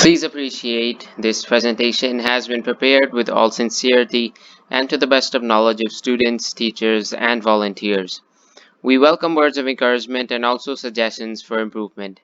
Please appreciate this presentation has been prepared with all sincerity and to the best of knowledge of students, teachers, and volunteers. We welcome words of encouragement and also suggestions for improvement.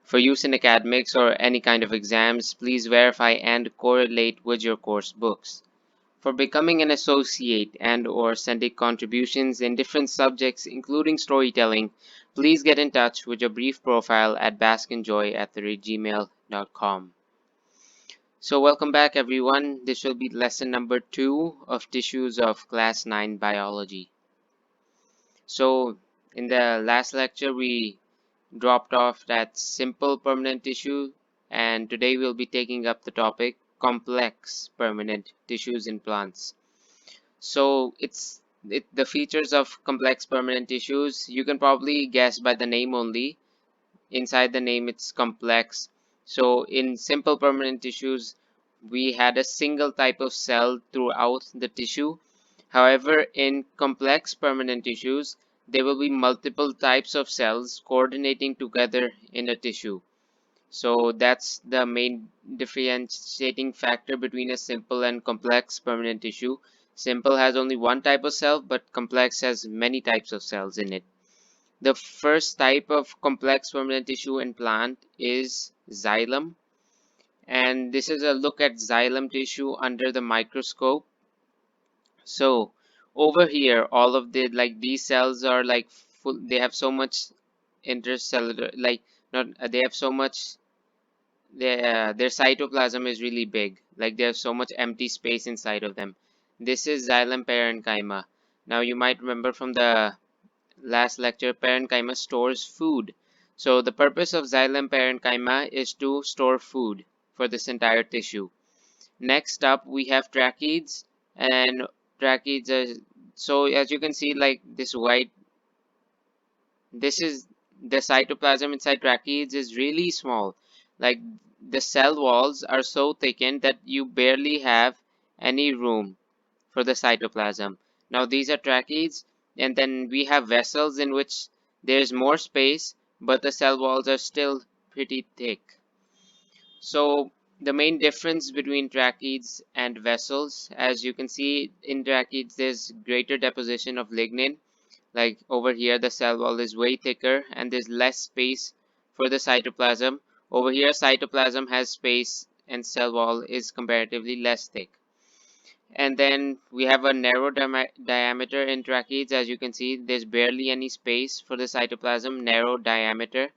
For use in academics or any kind of exams, please verify and correlate with your course books. For becoming an associate and/or sending contributions in different subjects including storytelling, please get in touch with your brief profile at baskenjoy@gmail.com. So welcome back everyone. This will be lesson number 2 of tissues of class 9 biology. So in the last lecture we dropped off at simple permanent tissue, and today we'll be taking up the topic complex permanent tissues in plants. So the features of complex permanent tissues, you can probably guess by the name only. Inside the name it's complex. So in simple permanent tissues we had a single type of cell throughout the tissue. However, in complex permanent tissues there will be multiple types of cells coordinating together in a tissue. So that's the main differentiating factor between a simple and complex permanent tissue. Simple has only one type of cell, but complex has many types of cells in it. The first type of complex permanent tissue in plant is xylem, and this is a look at xylem tissue under the microscope. So over here, all of these cells are like full, they have so much intercellular, like not they have so much, their cytoplasm is really big, like there's so much empty space inside of them. This is Xylem Parenchyma. Now you might remember from the last lecture, parenchyma stores food. So the purpose of xylem parenchyma is to store food for this entire tissue. Next up we have tracheids, and tracheids are, so as you can see, like this white, this is the cytoplasm inside tracheids is really small. Like the cell walls are so thickened that you barely have any room for the cytoplasm. Now these are tracheids, and then we have vessels in which there's more space, but the cell walls are still pretty thick. So the main difference between tracheids and vessels, as you can see, in tracheids there's greater deposition of lignin. Like over here the cell wall is way thicker and there's less space for the cytoplasm. Over here cytoplasm has space and cell wall is comparatively less thick. And then we have a narrow diameter in tracheids. As you can see, there's barely any space for the cytoplasm, narrow diameter.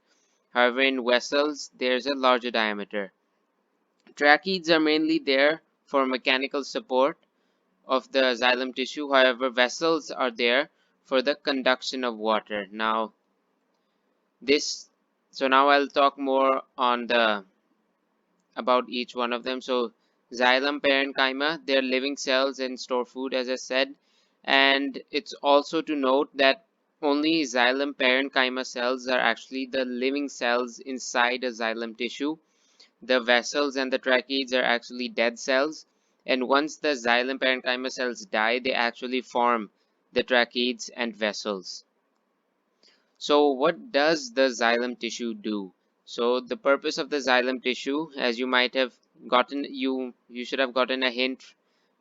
However, in vessels there's a larger diameter. Tracheids are mainly there for mechanical support of the xylem tissue. However, vessels are there for the conduction of water. Now I'll talk more on the about each one of them. So xylem parenchyma, they're living cells and store food, as I said. And it's also to note that only xylem parenchyma cells are actually the living cells inside a xylem tissue. The vessels and the tracheids are actually dead cells. And once the xylem parenchyma cells die, they actually form the tracheids and vessels. So what does the xylem tissue do? So the purpose of the xylem tissue, as you might have gotten, you should have gotten a hint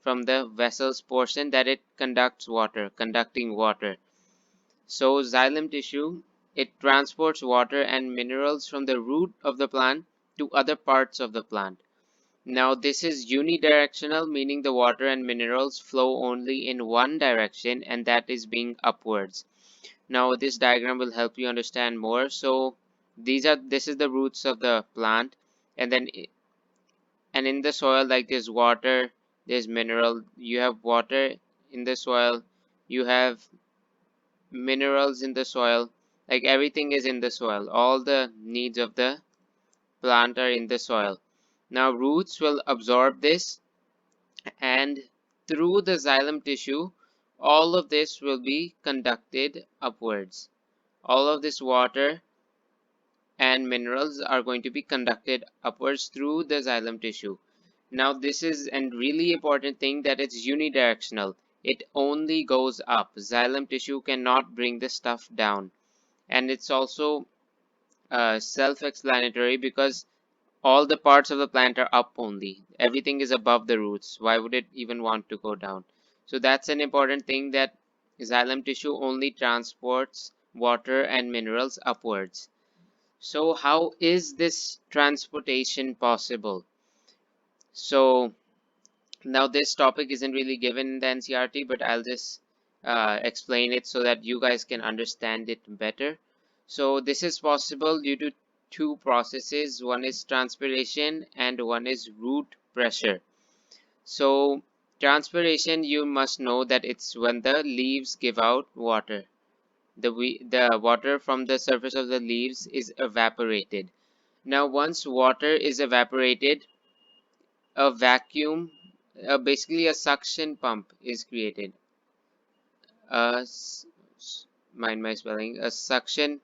from the vessels portion that it conducts water, conducting water. So xylem tissue, it transports water and minerals from the root of the plant to other parts of the plant. Now this is unidirectional, meaning the water and minerals flow only in one direction, and that is being upwards. Now this diagram will help you understand more. So this is the roots of the plant, and then in the soil, like there's water, there's mineral, you have water in the soil, you have minerals in the soil, like everything is in the soil, all the needs of the plant are in the soil. Now roots will absorb this, and through the xylem tissue all of this will be conducted upwards. All of this water and minerals are going to be conducted upwards through the xylem tissue. Now this is a really important thing, that it's unidirectional. It only goes up. Xylem tissue cannot bring the stuff down. And it's also self-explanatory because all the parts of the plant are up only. Everything is above the roots. Why would it even want to go down? So that's an important thing, that xylem tissue only transports water and minerals upwards. So how is this transportation possible? So now this topic isn't really given in the NCERT, but I'll just explain it so that you guys can understand it better. So this is possible due to two processes. One is transpiration and one is root pressure. So transpiration, you must know that it's when the leaves give out water. The water from the surface of the leaves is evaporated. Now once water is evaporated, a vacuum, basically a suction pump is created. Mind my spelling. A suction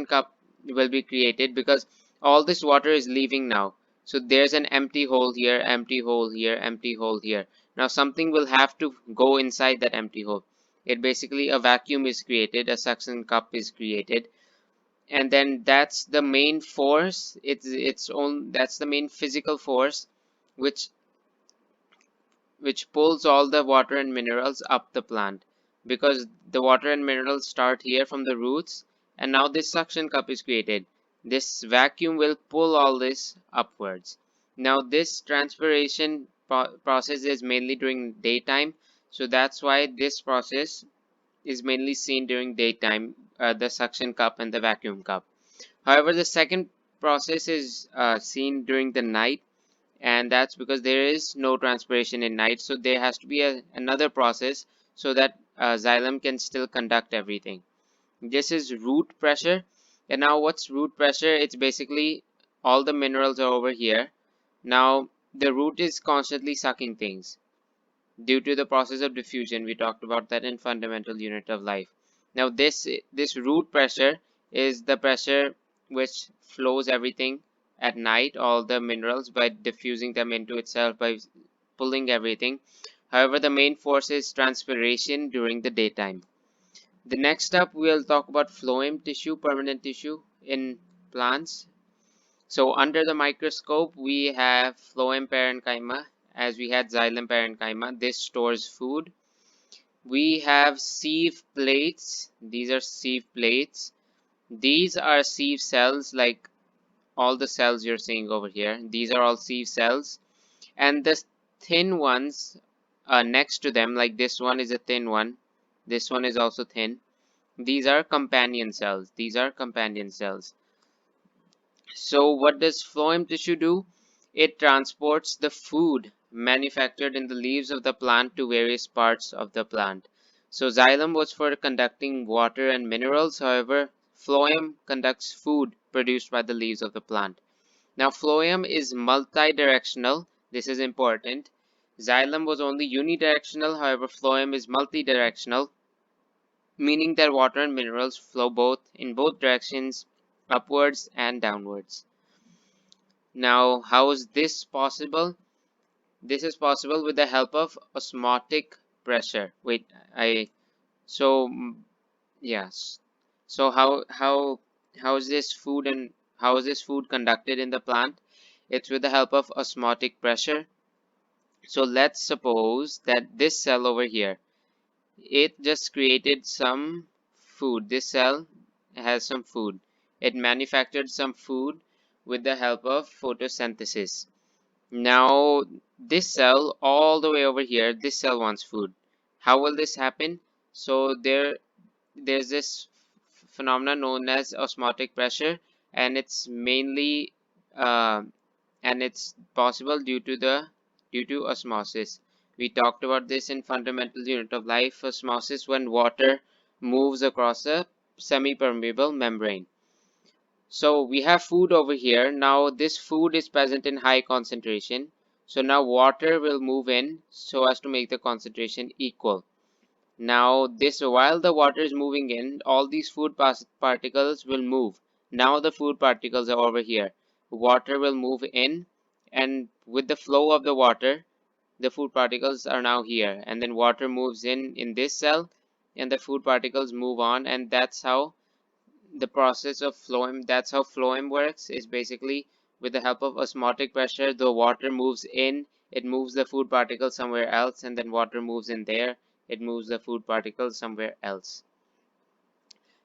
cup will be created because all this water is leaving now. So there's an empty hole here, empty hole here, empty hole here. Now something will have to go inside that empty hole. It basically, a vacuum is created, a suction cup is created, and then that's the main force. That's the main physical force which pulls all the water and minerals up the plant, because the water and minerals start here from the roots, and now this suction cup is created. This vacuum will pull all this upwards. Now this transpiration process is mainly during daytime, so that's why this process is mainly seen during daytime, the suction cup and the vacuum cup. However, the second process is seen during the night, and that's because there is no transpiration in night, so there has to be another process so that xylem can still conduct everything. This is root pressure. And now what's root pressure? It's basically all the minerals are over here. Now the root is constantly sucking things due to the process of diffusion. We talked about that in fundamental unit of life. Now this root pressure is the pressure which flows everything at night, all the minerals, by diffusing them into itself, by pulling everything. However, the main force is transpiration during the daytime. The next up, we'll talk about phloem tissue, permanent tissue in plants. So under the microscope, we have phloem parenchyma, as we had xylem parenchyma. This stores food. We have sieve plates. These are sieve plates. These are sieve cells, like all the cells you're seeing over here. These are all sieve cells. And the thin ones next to them, like this one is a thin one. This one is also thin. These are companion cells. These are companion cells. So what does phloem tissue do? It transports the food manufactured in the leaves of the plant to various parts of the plant. So xylem was for conducting water and minerals. However, phloem conducts food produced by the leaves of the plant. Now phloem is multidirectional. This is important. Xylem was only unidirectional. However, phloem is multidirectional, meaning that water and minerals flow both in both directions, upwards and downwards. Now, how is this possible? This is possible with the help of osmotic pressure. Wait, so yes. So how is this food and how is this food conducted in the plant? It's with the help of osmotic pressure. So let's suppose that this cell over here, it just created some food. This cell has some food. It manufactured some food with the help of photosynthesis. Now this cell all the way over here, this cell wants food. How will this happen? So there's this phenomenon known as osmotic pressure, and it's mainly uh, and it's possible due to osmosis. We talked about this in fundamental unit of life. Osmosis, when water moves across a semi-permeable membrane. So we have food over here. Now this food is present in high concentration. So now water will move in so as to make the concentration equal. Now this, while the water is moving in, all these food particles will move. Now the food particles are over here. Water will move in, and with the flow of the water, the food particles are now here. And then water moves in this cell, and the food particles move on, and that's how the process of phloem, that's how phloem works, is basically with the help of osmotic pressure, the water moves in, it moves the food particles somewhere else, and then water moves in there, it moves the food particles somewhere else.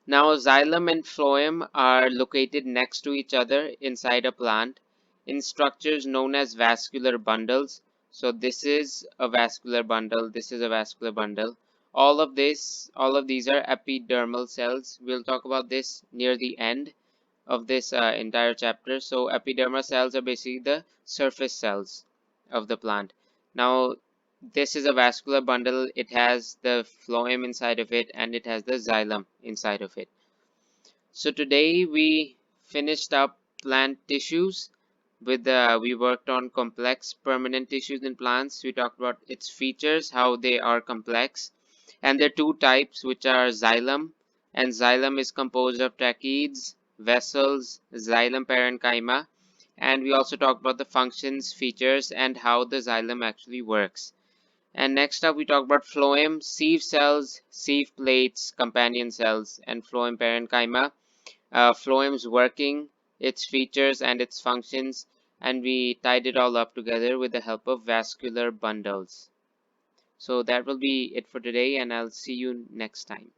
Now, xylem and phloem are located next to each other inside a plant in structures known as vascular bundles. So this is a vascular bundle, this is a vascular bundle. All of these are epidermal cells. We'll talk about this near the end of this entire chapter. So epidermal cells are basically the surface cells of the plant. Now, this is a vascular bundle. It has the phloem inside of it, and it has the xylem inside of it. So today we finished up plant tissues with we worked on complex permanent tissues in plants. We talked about its features, how they are complex, and there are two types, which are xylem, and xylem is composed of tracheids, vessels, xylem parenchyma, and we also talked about the functions, features, and how the xylem actually works. And next up we talk about phloem, sieve cells, sieve plates, companion cells, and phloem parenchyma, phloem's working, its features and its functions, and we tied it all up together with the help of vascular bundles. So that will be it for today, and I'll see you next time.